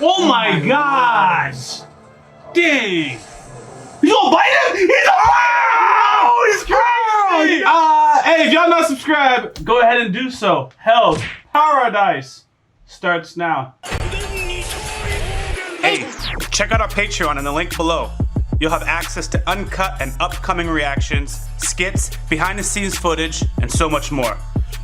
Oh my gosh! Dang! He's gonna bite him? He's crazy! Hey, if y'all not subscribed, go ahead and do so. Hell's Paradise starts now. Hey, check out our Patreon in the link below. You'll have access to uncut and upcoming reactions, skits, behind the scenes footage, and so much more.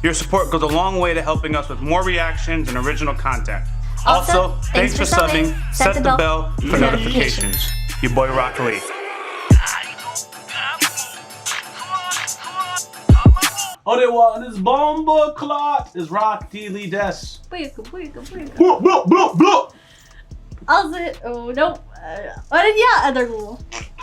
Your support goes a long way to helping us with more reactions and original content. Also, thanks for subbing. Set the bell for notifications. Your boy YaBoyRockLee. Oh, they want this bomba clot is YaBoyRockLee des. Oh, no. Other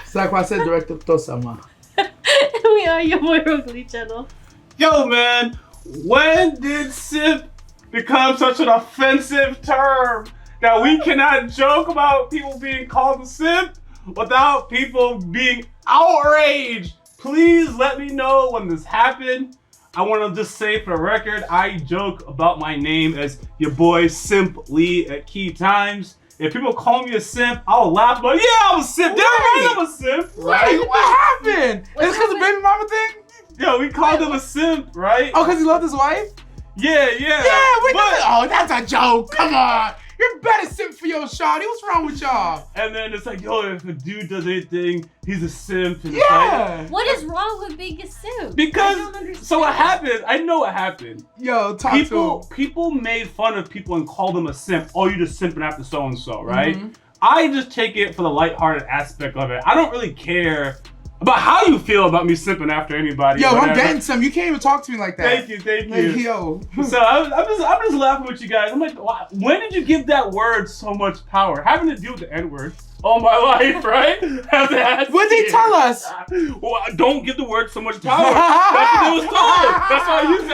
Sakwa director Tosama. We are YaBoyRockLee channel. Yo, man, when did simp become such an offensive term that we cannot joke about people being called a simp without people being outraged? Please let me know when this happened. I want to just say for the record, I joke about my name as your boy Simp Lee at key times. If people call me a simp, I'll laugh about, yeah, I'm a simp. They're right, I'm a simp. Right? What happened? It's because of baby mama thing? Yo, we called him a simp, right? Oh, because he loved his wife? Yeah. Yeah, oh, that's a joke. Come on. You're better simp for your shawty. What's wrong with y'all? And then it's like, yo, if a dude does anything, he's a simp. And yeah. Like, what is wrong with being a simp? Because, so what happened, I know what happened. Yo, people made fun of people and called them a simp. Oh, you're just simping after so-and-so, right? Mm-hmm. I just take it for the lighthearted aspect of it. I don't really care about how you feel about me simping after anybody. Yo, I'm getting some. You can't even talk to me like that. Thank you. Like, yo. So I'm just laughing with you guys. I'm like, when did you give that word so much power? Having to deal with the N-word all my life, right? What did they tell us? Well, don't give the word so much power. That's what it was told. That's why I use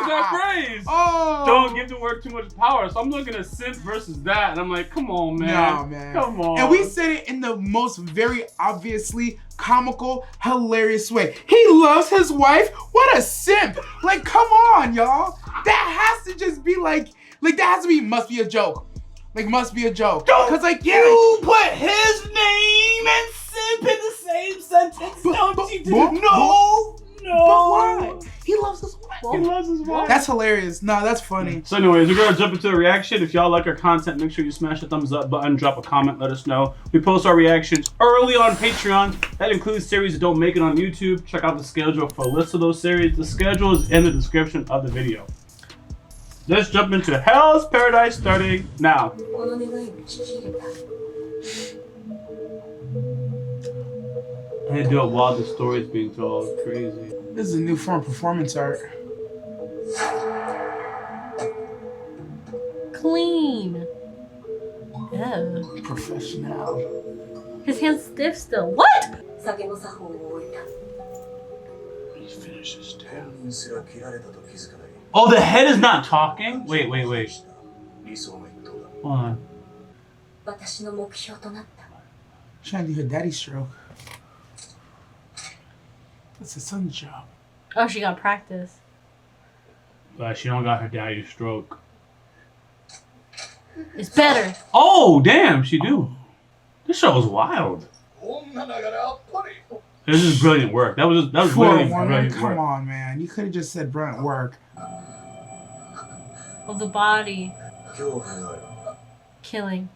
that phrase. Oh. Don't give the word too much power. So I'm looking at simp versus that, and I'm like, come on, man. No, man. Come on. And we said it in the most very obviously comical, hilarious way. He loves his wife. What a simp. Like, come on, y'all. That has to just be like that has to be, must be a joke. Like, must be a joke. Because, like, you put his name and simp in the same sentence, don't you? No. But why? He loves his wife. He loves his wife. That's hilarious. No, that's funny. So anyways, we're going to jump into the reaction. If y'all like our content, make sure you smash the thumbs up button, drop a comment, let us know. We post our reactions early on Patreon. That includes series that don't make it on YouTube. Check out the schedule for a list of those series. The schedule is in the description of the video. Let's jump into Hell's Paradise starting now. I do it while the story is being told. Crazy. This is a new form of performance art. Clean. Oh. Professional. His hand's stiff still. What? He finishes down. Oh, the head is not talking? Wait. Hold on. Trying to do her daddy stroke. That's his son's job. Oh, she got practice. But she don't got her daddy's stroke. It's better. Oh, damn, she do. This show is wild. This is brilliant work. That was really brilliant Come work. on, man. You could have just said brilliant work. Oh, the body. Killing.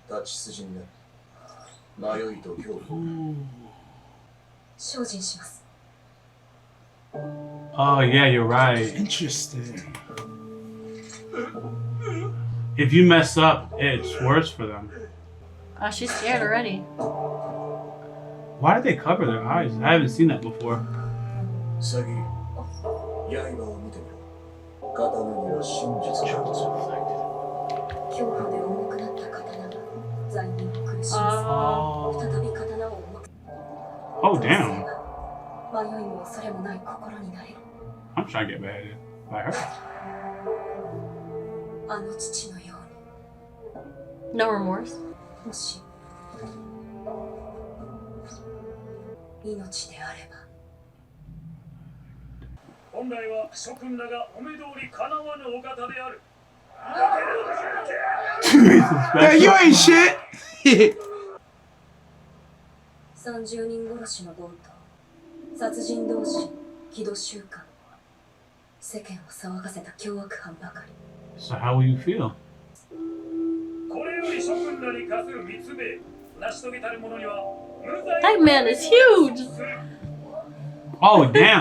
Oh, yeah, you're right. Interesting. If you mess up, it's worse for them. Oh, she's scared already. Why did they cover their eyes? I haven't seen that before. Oh, damn. I'm trying to get beheaded by her. No remorse. Yeah, you ain't shit. 30人殺しの強盗、殺人同士、木戸週間、世間を騒がせた凶悪犯ばかり。 So how will you feel? これより諸君らに課する密命、成し遂げたる者には無罪 That man is huge. Oh damn!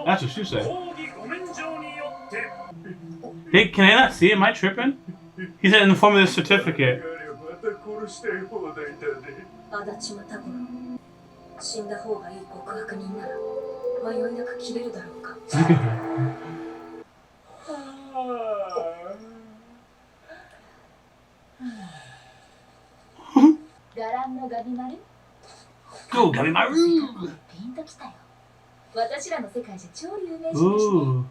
That's what she said. 抗議ご免状によって Hey, can I not see? Am I tripping? He said in the form of this certificate. 足立又五郎、死んだ方がいい極悪人なら迷いなく切れるだろうか。 Look at her. ガランのガビマル Go, give me my room. ピンときたよ。私らの世界じゃ超有名人だしね。 Ooh.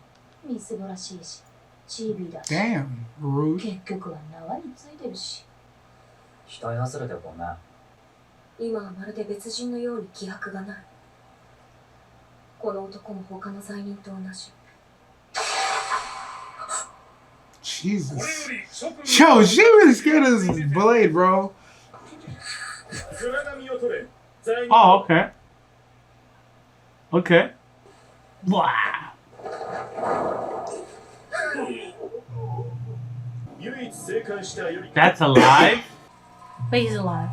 みすぼらしいし、チビだし。 Damn, rude. 結局は縄についてるし。人要するでごめん。今はまるで別人のように気迫がない。この男も他の罪人と同じ。 Jesus. これより諸君 Yo, she really scared of this blade, bro. 面紙を取れ。罪人 Oh, okay. Okay. Blah. 唯一生還したより That's alive? But he's alive.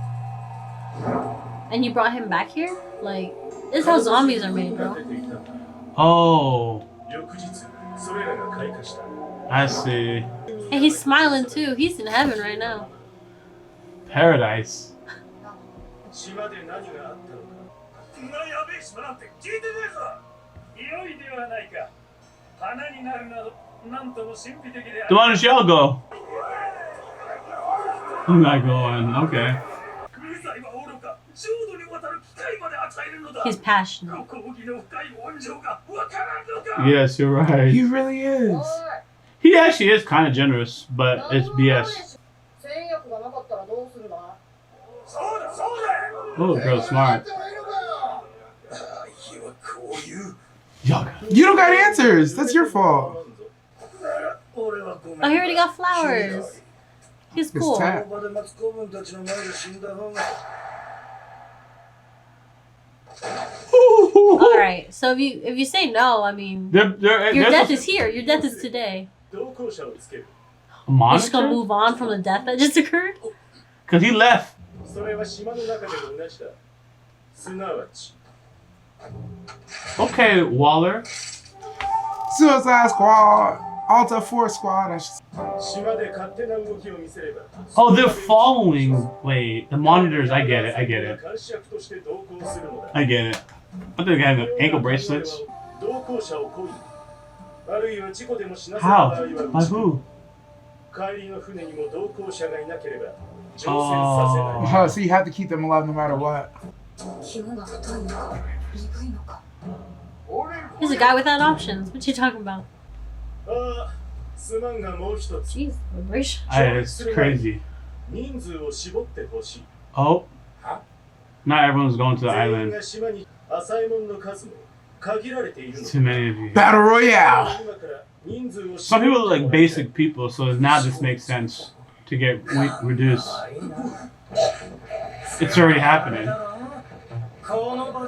And you brought him back here? Like, this is how zombies are made, bro. Oh, 翌日、それらが開花した。 I see. And he's smiling too. He's in heaven right now. Paradise. 島で何があったのか。そんなやべえ島なんて聞いてねえぞ。良いではないか。花になるなど、なんとも神秘的であ The る。 one shall go. I'm not going. Okay. 無罪は愚か、浄土に渡る機会まで与えるのだ。 He's passionate. ご公儀の深い温情がわからんのか。 Yes, you're right. He really is. He actually is kind of generous, but it's BS. 戦略がなかったらどうするの？そうだそうだ。 Oh, girl, smart. 日はこういう。 Yuck. You don't got answers. That's your fault. 俺はごめん。 Oh, he already got flowers. He's It's cool. tap. この場で松公文たちの前で死んだ方が。 Alright, so if you say no, I mean, your death is here. Your death is today. 同行者をつける。 A You're just gonna monitor? move on from the death that just occurred? Because he left. それは島の中でも同じだ。すなわち。 Okay, Waller. Suicide Squad. Alta Force Squad. I should... 島で勝手な動きを見せれば。 Oh, they're following. Wait, the monitors. I get it. I get it. 監視役として同行するのだ。 I get it. I think they have ankle bracelets. 同行者を恋に。あるいは事故でも死なせた場合 How? は By who? 帰りの船にも同行者がいなければ乗船させない。 Oh, so you have to keep them alive no matter what. 肝が太いのか、鈍いのか。 He's a guy without options. What you talking about? ああ、すまんがもう一つ。 Jeez, vibration. It's crazy. 人数を絞ってほしい。 Oh. Not everyone's going to the 全員 island. が島に浅いものの数も限られているの Too many of you. Battle Royale. 今から人数を Some 絞 people って are like もらいたい basic people, so now this makes sense to get reduced. It's already happening.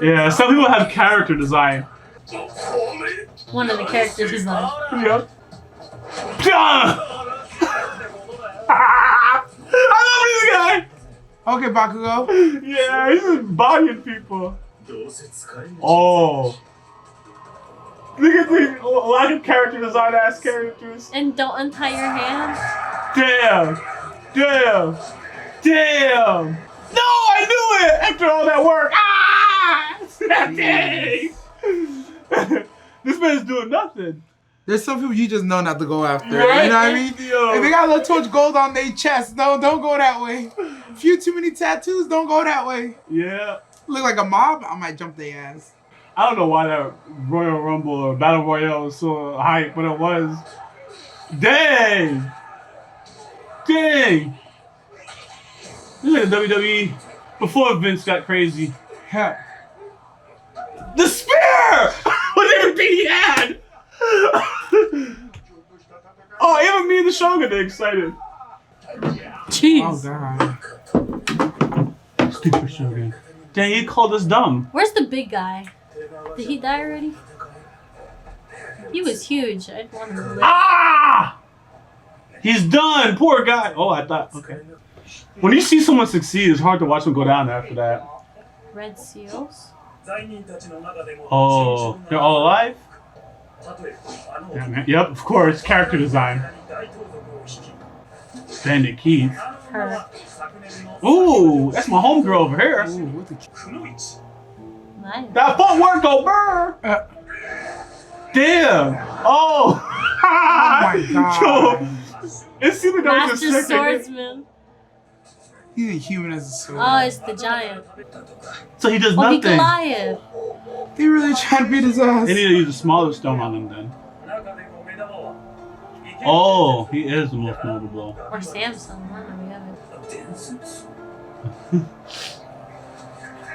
Yeah, some people have character design. One of the characters is like, Yep. I love this guy. Okay, Bakugo. Yeah, he's just bodying people. どうせ使い道 Oh. Look at these lack of character design ass characters. and don't untie your hands. Damn. Damn. Damn. No, I knew it after all that work. Ah! Dang. This man's doing nothing. There's some people you just know not to go after. Right? You know what I mean? Yo. If they got a little too much gold on their chest, no, don't go that way. A few too many tattoos, don't go that way. Yeah. Look like a mob, I might jump their ass. I don't know why that Royal Rumble or Battle Royale was so hype, but it was. Dang! Dang! This is like a WWE before Vince got crazy. Hell. The spear! With everything he had! Oh, even me and the Shogun are excited. Oh Jeez. god. Stupid Shogun. Dang, he called us dumb. Where's the big guy? Did he die already? He was huge. I'd want him to live. Ah! He's done. Poor guy. Oh, I thought. Okay. When you see someone succeed, it's hard to watch them go down after that. Red seals? Oh, they're all alive? Yeah, man. Yep, of course. Character design. Bandit Keith. Her. Ooh, that's my homegirl over here. Ooh, what the Nice. That footwork go burr. Damn. Oh. my God. Yo, it seemed like that was a Master second. swordsman. He's a human as a sword. Oh, it's the giant. So he does Oh, he nothing. Goliath. They really trying to beat his ass. They need to use a smaller stone on him then. Oh, he is the most notable. Or Samson. One or the other.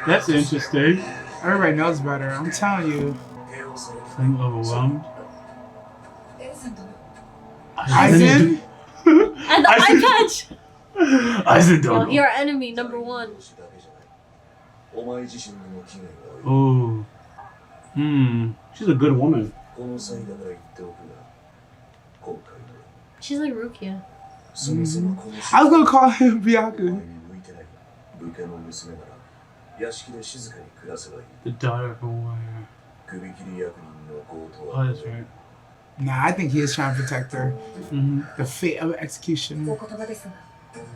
That's interesting. Everybody knows better. I'm telling you. Feeling overwhelmed. Aizen? And the eye patch! Aizen Well, don't. you're our enemy, number one. Oh. She's a good woman. She's like Rukia. I was gonna call him Byaku. The daughter of a warrior. Oh, that's right. Nah, I think he is trying to protect her. Mm-hmm. The fate of execution. お言葉ですが、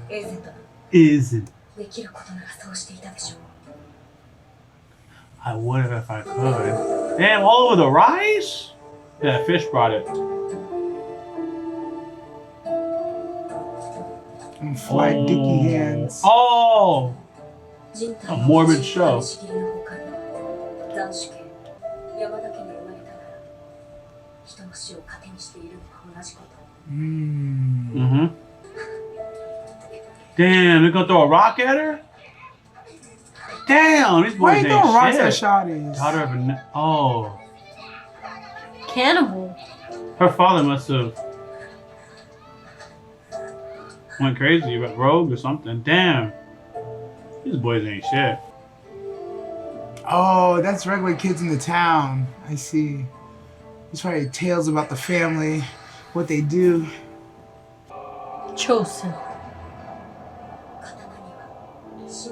エーゼント Is it? できることならそうしていたでしょう。 I would have if I could. Damn, all over the rice? Yeah, fish brought it. And fly dicky hands. Oh! 人体 A morbid show. しきりの他に斬首刑、山田家に生まれたなら人の死を糧にしているのは同じこと。 Mm-hmm. Damn, they're gonna throw a rock at her? Damn, these Why boys you throwing rocks ain't at shit. shotties? Daughter of a... Oh. Cannibal. Her father must have... went crazy, but rogue or something. Damn. These boys ain't shit. Oh, that's regular kids in the town. I see. It's probably tales about the family, what they do. Chosen.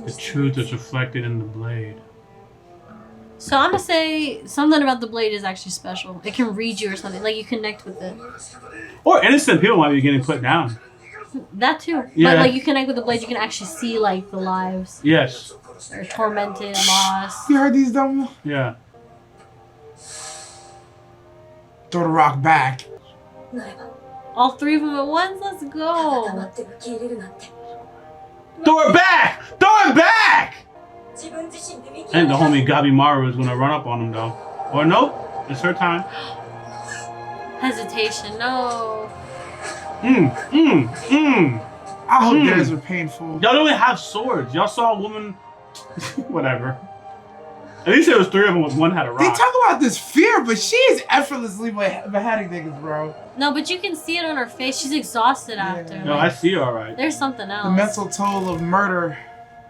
The truth is reflected in the blade. So I'm gonna say something about the blade is actually special. It can read you or something. Like you connect with it. Or innocent people might be getting put down. That too. Yeah. But like you connect with the blade, you can actually see like the lives. Yes. They're tormented, lost. You heard these dumb? Yeah. Throw the rock back. なれば All three of them at once? Let's 黙 go. って受け入れるなんて Throw it back! Throw it back! 自分自身で見 I think the homie Gabimaru is gonna run up on him though. Or no? It's her time. Hesitation, no. I hope theirs were painful. Y'all don't even have swords. Y'all saw a woman. Whatever. At least there was three of them. One had a They rock. talk about this fear, but she is effortlessly beheading niggas, bro. No, but you can see it on her face. She's exhausted after. No, I Like, see you all right. there's something else. The mental toll of murder.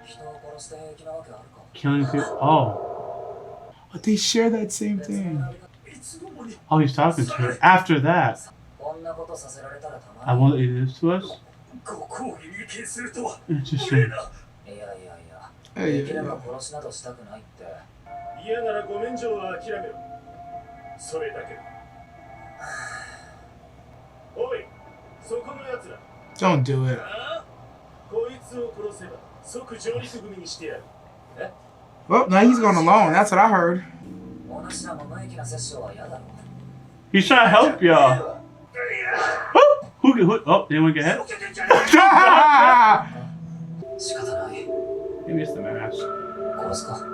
人を殺して平気なわけあるか。 Killing people. Oh. But they share that same thing. Oh, he's talking to her. After that, こんなことさせられたらたま I らん。 want to do this to us. ご公儀に見見するとは Interesting. 無礼だ。いやいやいや。 Hey, できれば殺しなどしたくないって。嫌ならご免状は諦めろ。それだけだ。おい、そこのやつら。 don't do it. ああ、こいつを殺せば即上陸組にしてやる。 Well, now he's going alone. That's what I heard. お主らも無益な殺生は嫌だろう。 He's trying to help y'all. Who? Oh, anyone get hit? 仕方ない。 He missed the mask. 殺すか。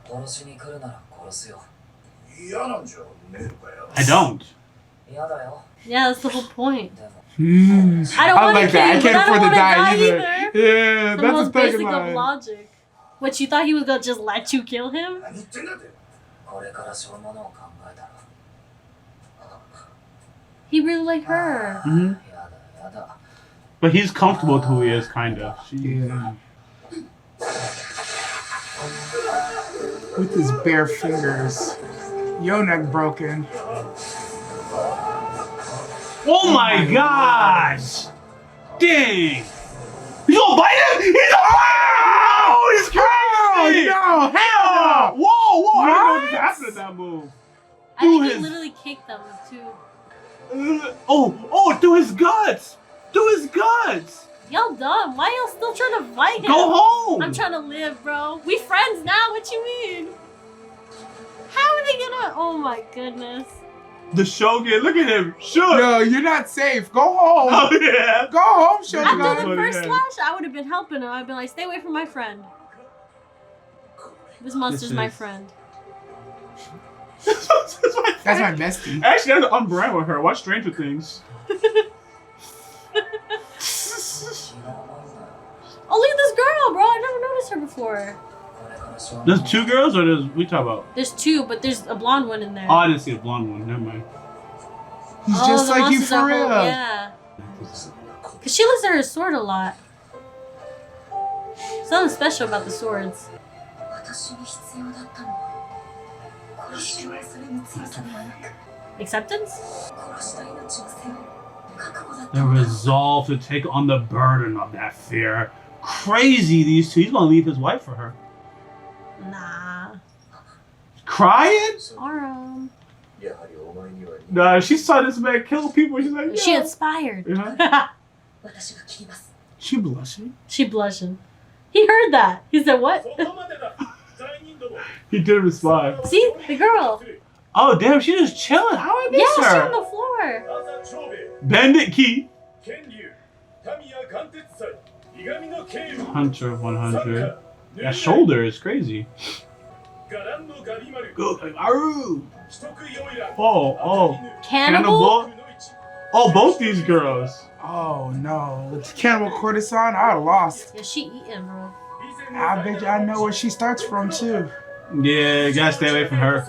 殺しに来るなら殺すよ。嫌なんじゃねえのかよ。 I don't. 嫌だよ。 Yeah, that's the whole point. でも、 I don't want to like kill that. I you, but can't I afford don't to want to die die either. either. Yeah, The that's most the second basic of line. logic. What, you thought he was gonna just let you kill him? 何言ってんだって。これからしょうものを考えたら。 He really liked her. Mm-hmm. 嫌だやだ。 But he's comfortable with who he is, kind of. Yeah. With his bare fingers. Yo neck broken. Oh my gosh! Dang! You gonna bite him? He's oh, he's crazy! No, hell no! Whoa, whoa! I didn't know What? this happened in that move. I think Dude, he literally kicked them too. Oh, through his guts! Through his guts! Y'all dumb. Why y'all still trying to fight him? Go home! I'm trying to live, bro. We friends now. What you mean? How are they gonna? Oh my goodness. The Shogun, look at him! Shook! No, you're not safe. Go home. Oh yeah! Go home, Shogun. After the Shogun. first slash, I would have been helping him. I'd been like, stay away from my friend. This monster's This my is- friend. That's That's my bestie. Actually, that's on brand with her. Watch Stranger Things. Oh, look at this girl, bro. I never noticed her before. There's two girls, or there's we talk about? There's two, but there's a blonde one in there. Oh, I didn't see the blonde one. Never mind. He's Oh, just the like you monsters for are real. whole- Yeah. Cause she looks at her sword a lot. Something special about the swords. 私に必要だったのは殺しを恐れぬ強さではなく Acceptance? 殺した命を背負う覚悟だった The のだ resolve to take on the burden of that fear. Crazy, these two. He's gonna leave his wife for her. Nah. Crying? Aram. やはりお前には Nah, she saw this man kill people. She's like, She yeah. inspired. Yeah. 私が切ります She blushing. She blushing. He heard that. He said, what? そこまでだ罪人ども He did respond. See? The girl. Oh, damn, she just chilling. How I Yeah, miss she's on her? the floor. 朝長兵衛 Bandit Key. 剣竜神谷貫徹斎伊賀美の慶応 Hunter 100. 参 That shoulder is crazy. 伽藍のガビ丸 Go, Aru. 一徳用意ら Oh, oh. Cannibal? Cannibal? Oh, both these girls. Oh no. With Cannibal Courtesan, I would've lost. Yeah, she eating, bro. I bet you I know where she starts from too. Yeah, you gotta stay away from her.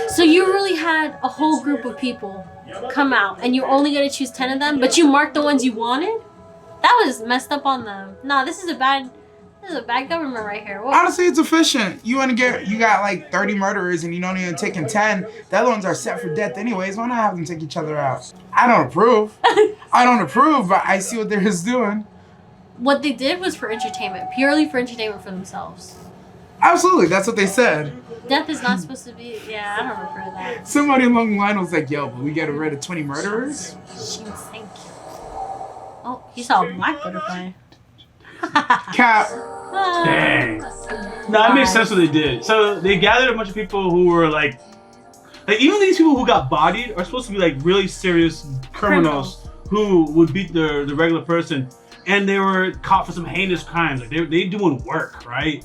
So you really had a whole group of people come out, and you're only gonna choose 10 of them, but you marked the ones you wanted? That was messed up on them. Nah, this is a bad government right here. Whoa. Honestly, it's efficient. You got like 30 murderers and you don't even taking 10. The other ones are set for death anyways. Why not have them take each other out? I don't approve. I don't approve, but I see what they're just doing. What they did was for entertainment, purely for entertainment for themselves. Absolutely, that's what they said. Death is not supposed to be. Yeah, I don't remember that. Somebody along the line was like, yo, but we got rid of 20 murderers? Thank you. Oh, he saw a black butterfly. Cap. Dang. No, it makes sense what they did. So they gathered a bunch of people who were like even these people who got bodied are supposed to be like really serious criminals who would beat the regular person, and they were caught for some heinous crimes. Like they doing work, right?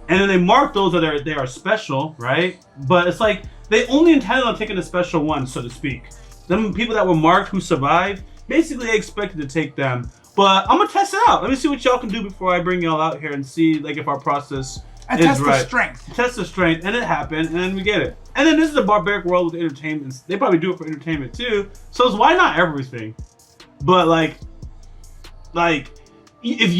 And then they mark those that they are special, right? But it's like they only intended on taking the special ones, so to speak. Them people that were marked who survived, basically they expected to take them. But I'm gonna test it out. Let me see what y'all can do before I bring y'all out here and see like if our process I is test right. the strength. Test the strength, and it happened, and then we get it. And then this is a barbaric world with entertainment. They probably do it for entertainment too. So it's why not everything? But like if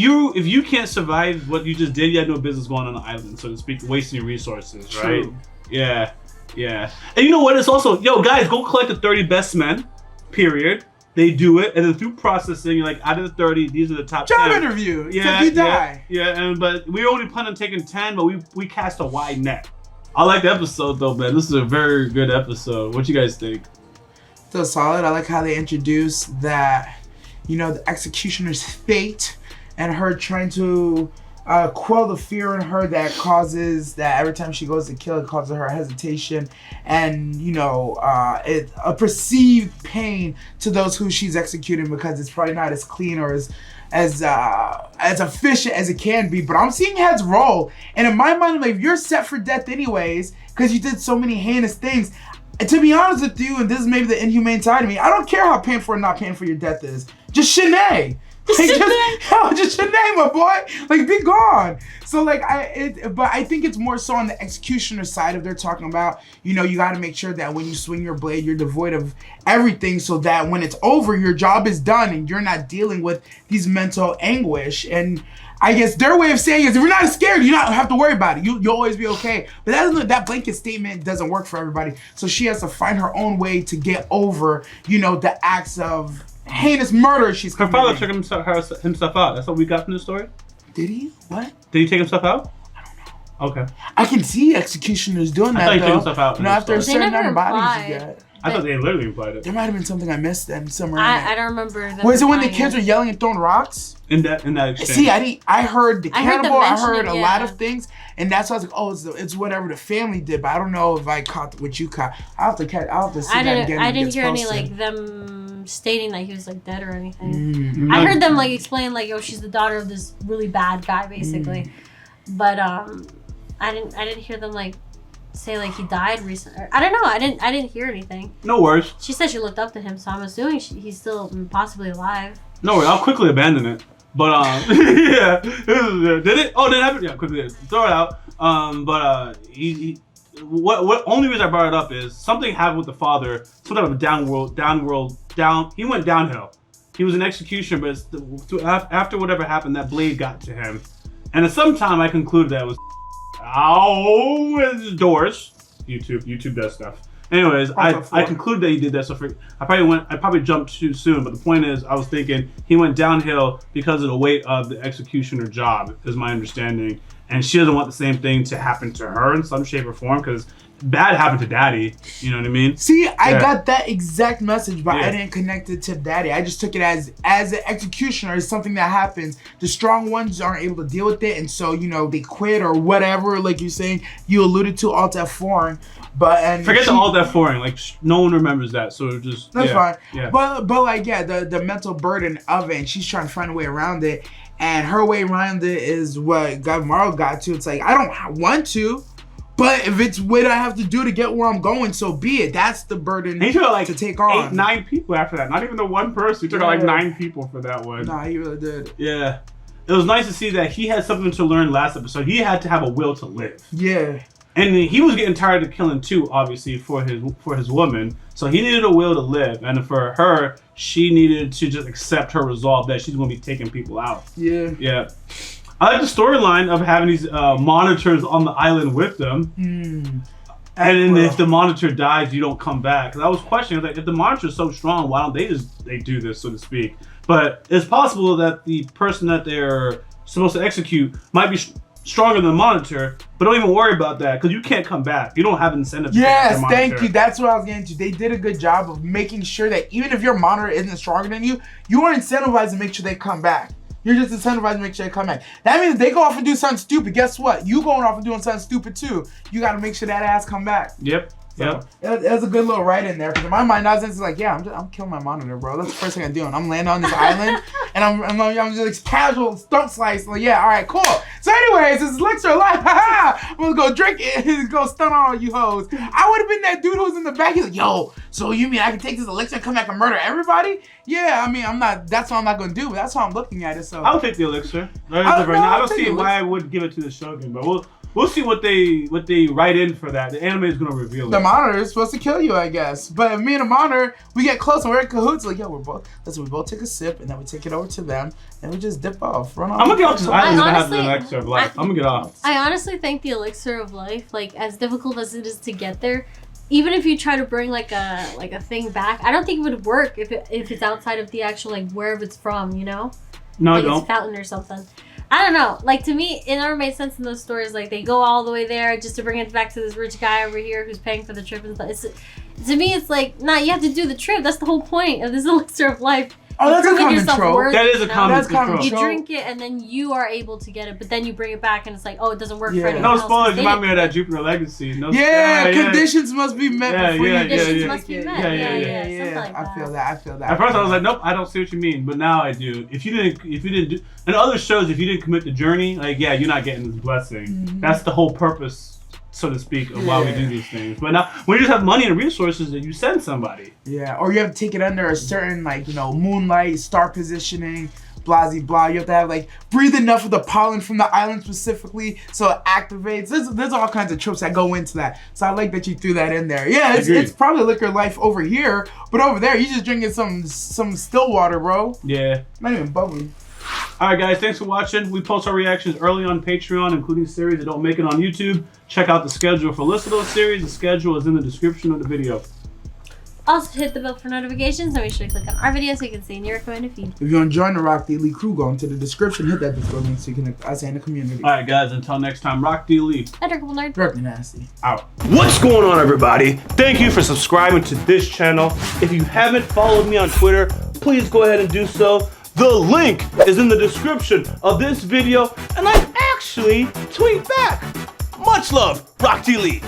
you can't survive what you just did, you had no business going on the island, so to speak, wasting your resources, right? True. Yeah. And you know what? It's also, yo, guys, go collect the 30 best men, period. They do it, and then through processing, you're like, out of the 30, these are the top Job 10. interview. Except you die. But we only plan on taking 10, but we cast a wide net. I like the episode though, man. This is a very good episode. What you guys think? Still solid. I like how they introduced that, the executioner's fate and her trying to quell the fear in her that causes that every time she goes to kill, it causes her hesitation and, a perceived pain to those who she's executing because it's probably not as clean or as efficient as it can be. But I'm seeing heads roll, and in my mind, like, if you're set for death anyways because you did so many heinous things, to be honest with you, and this is maybe the inhumane side of me, I don't care how painful or not painful your death is. Just shenay. Just your name, my boy. Like, be gone. So like but I think it's more so on the executioner side of they're talking about, you know, you got to make sure that when you swing your blade, you're devoid of everything, so that when it's over, your job is done and you're not dealing with these mental anguish. And I guess their way of saying is, if you're not scared, you don't have to worry about it. You'll always be okay. But that blanket statement doesn't work for everybody. So she has to find her own way to get over, you know, the acts of heinous murder she's Her committing. father took himself out. That's what we got from the story. Did he? What? Did he take himself out? I don't know. Okay. I can see executioners doing I that, thought he though. took himself out in You know, the after a story. certain They never number of bodies you implied. get. I thought they literally implied it. There might have been something I missed then somewhere. I don't remember. Them Was it when the implying kids were yelling and throwing rocks? In that exchange. See, I heard the I heard them cannibal. I mention heard it, a lot yeah. of things, and that's why I was like, oh, it's whatever the family did. But I don't know if I caught what you caught. I'll have to see that again. I when it didn't gets hear any posted. like them stating that he was like dead or anything. Mm. I heard them like explain like, oh, she's the daughter of this really bad guy, basically. But I didn't hear them like say like he died recently. I don't know. I didn't hear anything. No worries. She said she looked up to him, so I'm assuming he's still possibly alive. No worries. I'll quickly abandon it. But yeah, did it? Oh, did it happen? Yeah, quickly throw it out. What only reason I brought it up is something happened with the father. Some type of down. He went downhill. He was an executioner, but after whatever happened, that blade got to him. And at some time, I concluded that it was it's doors. YouTube does stuff. Anyways, I concluded that he did that. So I probably jumped too soon. But the point is, I was thinking he went downhill because of the weight of the executioner job, is my understanding. And she doesn't want the same thing to happen to her in some shape or form, because bad happened to Daddy. You know what I mean? See, I Yeah. got that exact message, but Yeah. I didn't connect it to Daddy. I just took it as an executioner. It's something that happens. The strong ones aren't able to deal with it, and so, you know, they quit or whatever. Like you're saying, you alluded to Alt F4, but Forget the all that foreign. Like no one remembers that. So just that's fine. Yeah. But like the mental burden of it, and she's trying to find a way around it. And her way around it is what Marl got to. It's like, I don't want to, but if it's what I have to do to get where I'm going, so be it. That's the burden And he took out like to take on. 8-9 people after that. Not even the one person. He took out like 9 people for that one. Nah, he really did. Yeah. It was nice to see that he had something to learn last episode. He had to have a will to live. Yeah. And he was getting tired of killing too, obviously, for his woman. So he needed a will to live. And for her, she needed to just accept her resolve that she's going to be taking people out. Yeah. Yeah. I like the storyline of having these monitors on the island with them. And then if the monitor dies, you don't come back. Because I was questioning, like, if the monitor's so strong, why don't they do this, so to speak? But it's possible that the person that they're supposed to execute might be stronger than the monitor, but don't even worry about that, because you can't come back. You don't have incentive to Yes, the monitor. thank you. That's what I was getting to. They did a good job of making sure that even if your monitor isn't stronger than you, you are incentivized to make sure they come back. You're just incentivized to make sure they come back. That means if they go off and do something stupid, guess what? You going off and doing something stupid too. You got to make sure that ass come back. Yep. So, it was a good little write in there, because in my mind I was just like, yeah, I'm killing my monitor, bro. That's the first thing I'm doing. I'm landing on this island, and I'm just casual stunt slice. Like, yeah, all right, cool. So, anyways, this is Elixir of Life. I'm gonna go drink it and go stun all you hoes. I would have been that dude who was in the back. He's like, yo, so you mean I can take this elixir and come back and murder everybody? Yeah, I mean, I'm not. That's what I'm not gonna do. But that's how I'm looking at it. So I would take the elixir. I don't see why I would give it to the Shogun, but we'll see what they write in for that. The anime is gonna reveal it. the monitor is supposed to kill you, I guess. But if me and the monitor, we get close and we're in cahoots. Like, yo, we both take a sip and then we take it over to them and we just dip off, run off. I'm gonna get off this island if I have the honestly- elixir of life. I'm gonna get off. I honestly think the elixir of life, like as difficult as it is to get there, even if you try to bring like a thing back, I don't think it would work if it's outside of the actual like wherever it's from, you know? No, like I don't. it's fountain or something. I don't know. Like to me, it never made sense in those stories. Like they go all the way there just to bring it back to this rich guy over here who's paying for the trip and stuff. To me, it's like, nah, you have to do the trip. That's the whole point of this elixir of life. Oh, that's a Proving common yourself trope. worthy, That is a you know? common That's common trope. You trope. drink it and then you are able to get it, but then you bring it back and it's like, oh, it doesn't work Yeah. for anyone No else. spoilers. They Remind me of didn't- that Jupiter Legacy. No. Yeah, conditions must be met Yeah, before yeah, you Conditions yeah. must be met. Yeah, Yeah, yeah, yeah, something like that. I feel that. At first, I was like, nope, I don't see what you mean, but now I do. If you didn't do, in other shows, if you didn't commit the journey, like, yeah, you're not getting this blessing. Mm-hmm. That's the whole purpose, so to speak, of why we do these things. But now, when you just have money and resources, then you send somebody. Yeah, or you have to take it under a certain, like, you know, moonlight, star positioning, blah, blah. You have to have like breathe enough of the pollen from the island specifically so it activates. There's all kinds of tropes that go into that. So I like that you threw that in there. Yeah, it's probably liquor life over here, but over there you just drinking some still water, bro. Yeah. Not even bubbly. All right, guys, thanks for watching. We post our reactions early on Patreon, including series that don't make it on YouTube. Check out the schedule for a list of those series. The schedule is in the description of the video. Also, hit the bell for notifications and make sure to click on our video so you can see in your recommended feed. If you want to join the Rock D. Lee crew, go into the description, hit that Discord link so you can connect us and the community. All right, guys, until next time, Rock D. Lee. Adorable nerd. Directly nasty. Out. What's going on, everybody? Thank you for subscribing to this channel. If you haven't followed me on Twitter, please go ahead and do so. The link is in the description of this video, and I actually tweet back. Much love, Rock D. Lee.